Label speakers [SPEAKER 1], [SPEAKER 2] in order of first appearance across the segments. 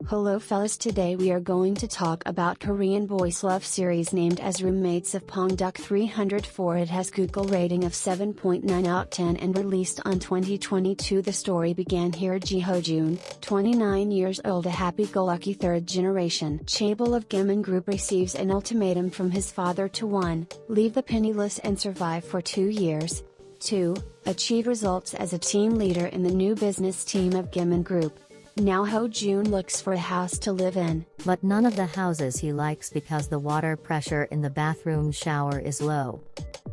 [SPEAKER 1] Hello fellas, today we are going to talk about Korean boys love series named as Roommates of Pongduk 304. It has Google rating of 7.9 out of 10 and released on 2022. The story began here. Ji Ho-jun, 29 years old, a happy-go-lucky third generation chaebol of Gimin Group, receives an ultimatum from his father to 1. Leave the penniless and survive for 2 years. 2. Achieve results as a team leader in the new business team of Gimin Group. Now Ho-jun looks for a house to live in.
[SPEAKER 2] But none of the houses he likes because the water pressure in the bathroom shower is low.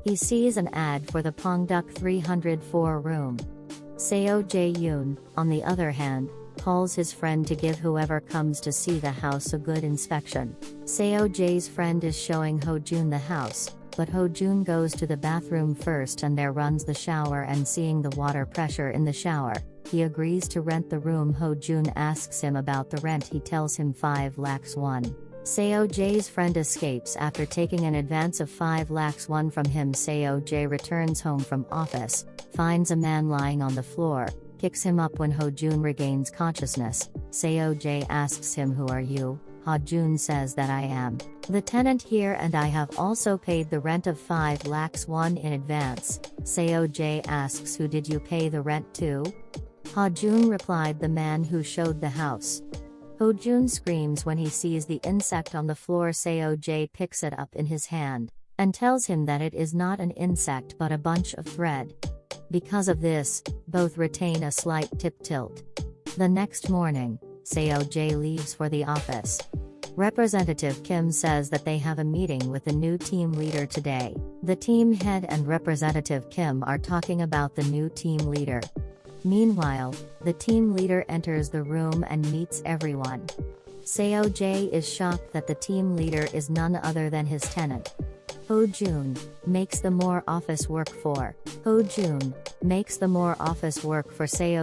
[SPEAKER 2] He sees an ad for the Pongduk 304 room. Seo Jae-yoon, on the other hand, calls his friend to give whoever comes to see the house a good inspection. Seo Jae's friend is showing Ho-jun the house, but Ho-jun goes to the bathroom first and there runs the shower, and seeing the water pressure in the shower, he agrees to rent the room. Ho-jun asks him about the rent. He tells him 5 lakhs won. Seo Jae's friend escapes after taking an advance of 5 lakhs won from him. Seo Jae returns home from office, finds a man lying on the floor, kicks him up. When Ho-jun regains consciousness, Seo Jae asks him, "Who are you?" Ho-jun says that "I am the tenant here and I have also paid the rent of 5 lakhs won in advance." Seo Jae asks, "Who did you pay the rent to?" Ho-jun replied, "The man who showed the house." Ho-jun screams when he sees the insect on the floor. Seo Jae picks it up in his hand, and tells him that it is not an insect but a bunch of thread. Because of this, both retain a slight tilt. The next morning, Seo Jae leaves for the office. Representative Kim says that they have a meeting with the new team leader today. The team head and Representative Kim are talking about the new team leader. Meanwhile, the team leader enters the room and meets everyone. Seo Jae is shocked that the team leader is none other than his tenant. Ho-jun makes the more office work for Seo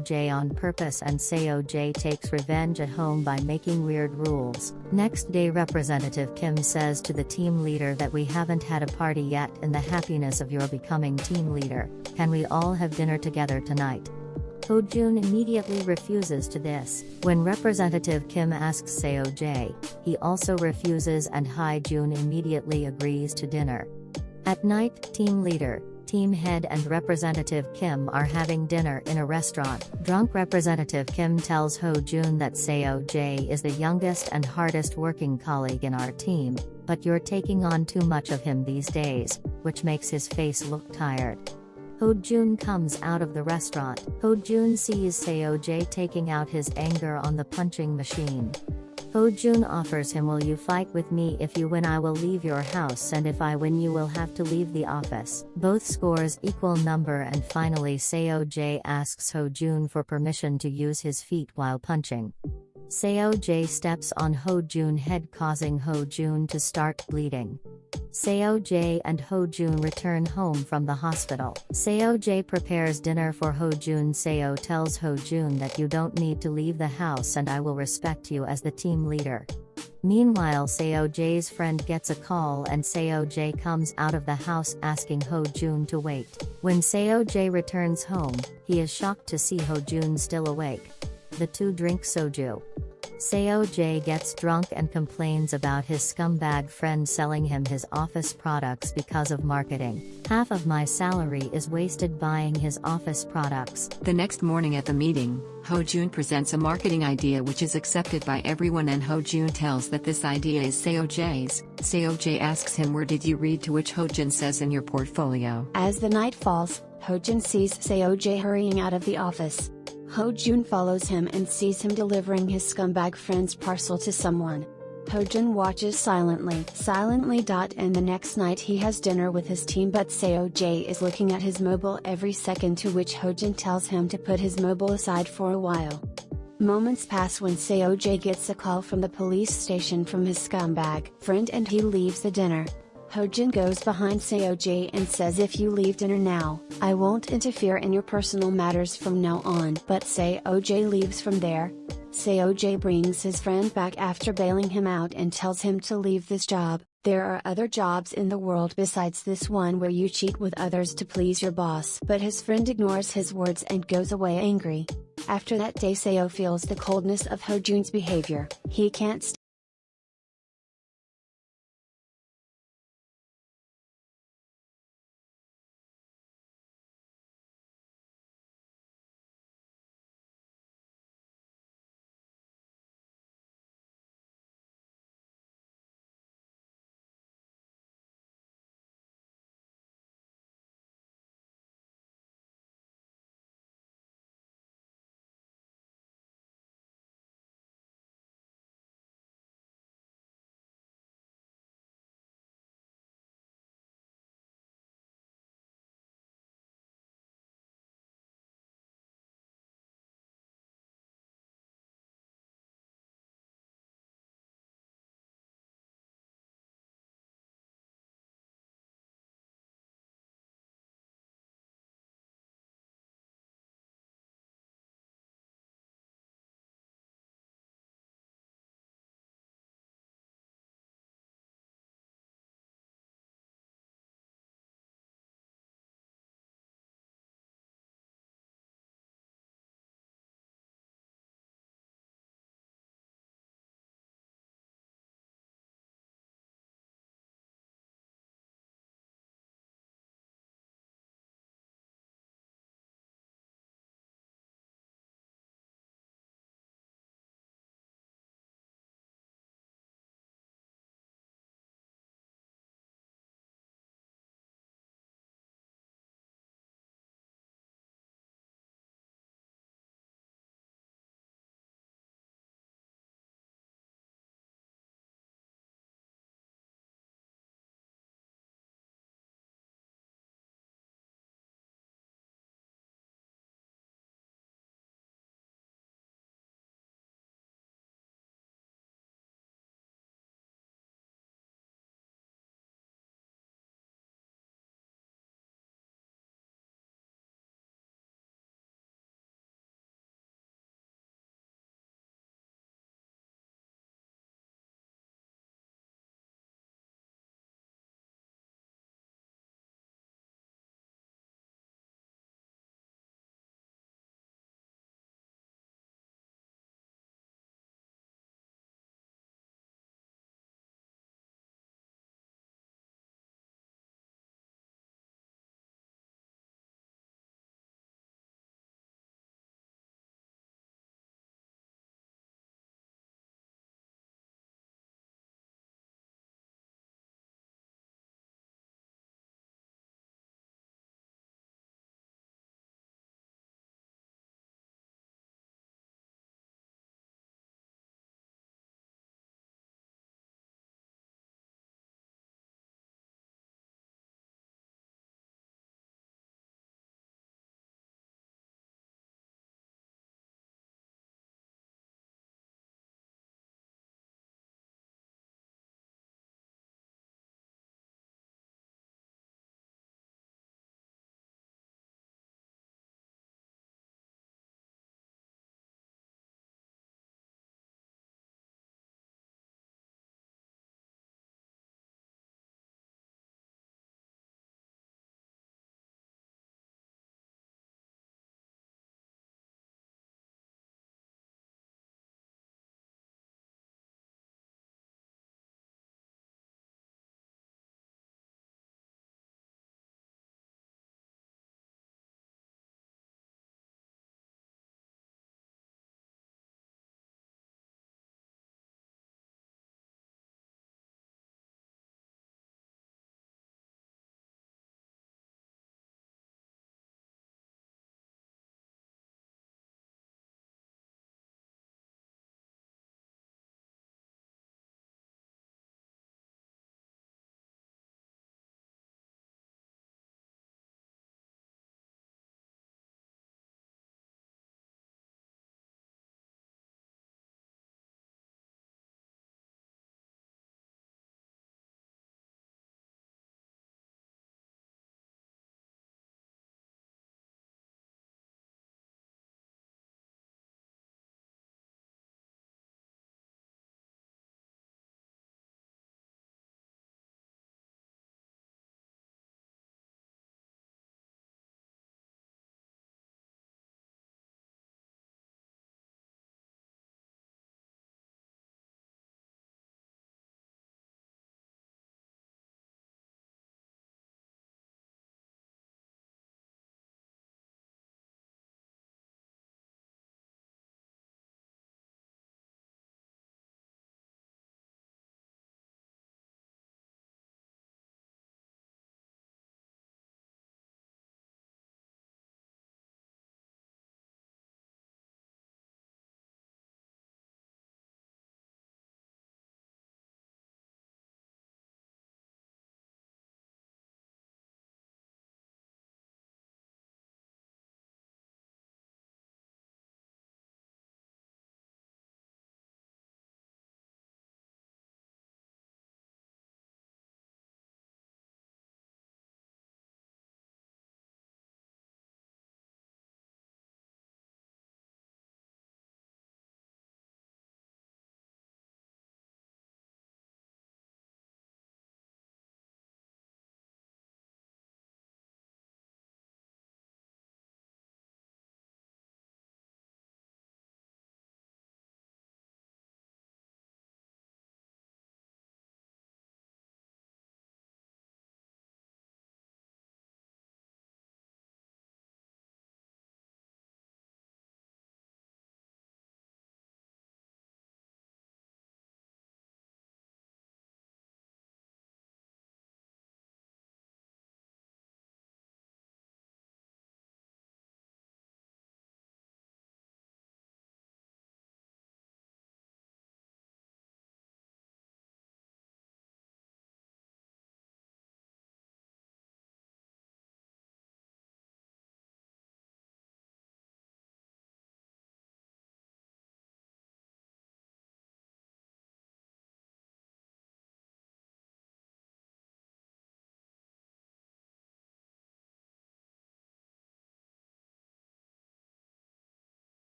[SPEAKER 2] Jae on purpose, and Seo Jae takes revenge at home by making weird rules. Next day, Representative Kim says to the team leader that "We haven't had a party yet in the happiness of your becoming team leader. Can we all have dinner together tonight?" Ho-jun immediately refuses to this. When Representative Kim asks Seo Jae, he also refuses, and Ho-jun immediately agrees to dinner. At night, team leader, team head and Representative Kim are having dinner in a restaurant. Drunk Representative Kim tells Ho-jun that Seo Jae is the youngest and hardest working colleague in our team, but you're taking on too much of him these days, which makes his face look tired. Ho-jun comes out of the restaurant. Ho-jun sees Seo Jae taking out his anger on the punching machine. Ho-jun offers him, "Will you fight with me? If you win I will leave your house, and if I win you will have to leave the office." Both scores equal number, and finally Seo Jae asks Ho-jun for permission to use his feet while punching. Seo Jae steps on Ho-jun's head, causing Ho-jun to start bleeding. Seo Jae and Ho-jun return home from the hospital. Seo Jae prepares dinner for Ho-jun. Seo tells Ho-jun that "You don't need to leave the house and I will respect you as the team leader." Meanwhile, Seo Jae's friend gets a call and Seo Jae comes out of the house asking Ho-jun to wait. When Seo Jae returns home, he is shocked to see Ho-jun still awake. The two drink soju. Seo Jae gets drunk and complains about his scumbag friend selling him his office products because of marketing. "Half of my salary is wasted buying his office products."
[SPEAKER 3] The next morning at the meeting, Ho-jun presents a marketing idea which is accepted by everyone, and Ho-jun tells that this idea is Seo Jae's. Seo Jae asks him, "Where did you read?" to which Ho-jun says, "In your portfolio."
[SPEAKER 1] As the night falls, Ho-jun sees Seo Jae hurrying out of the office. Ho-jun follows him and sees him delivering his scumbag friend's parcel to someone. Ho-jun watches silently, and the next night he has dinner with his team, but Seo Jae is looking at his mobile every second, to which Ho-jun tells him to put his mobile aside for a while. Moments pass when Seo Jae gets a call from the police station from his scumbag friend and he leaves the dinner. Ho-jun goes behind Seo Jae and says, "If you leave dinner now, I won't interfere in your personal matters from now on." But Seo Jae leaves from there. Seo-jae brings his friend back after bailing him out and tells him to leave this job. There are other jobs in the world besides this one where you cheat with others to please your boss. But his friend ignores his words and goes away angry. After that day, Seo feels the coldness of Ho-jun's behavior. He can't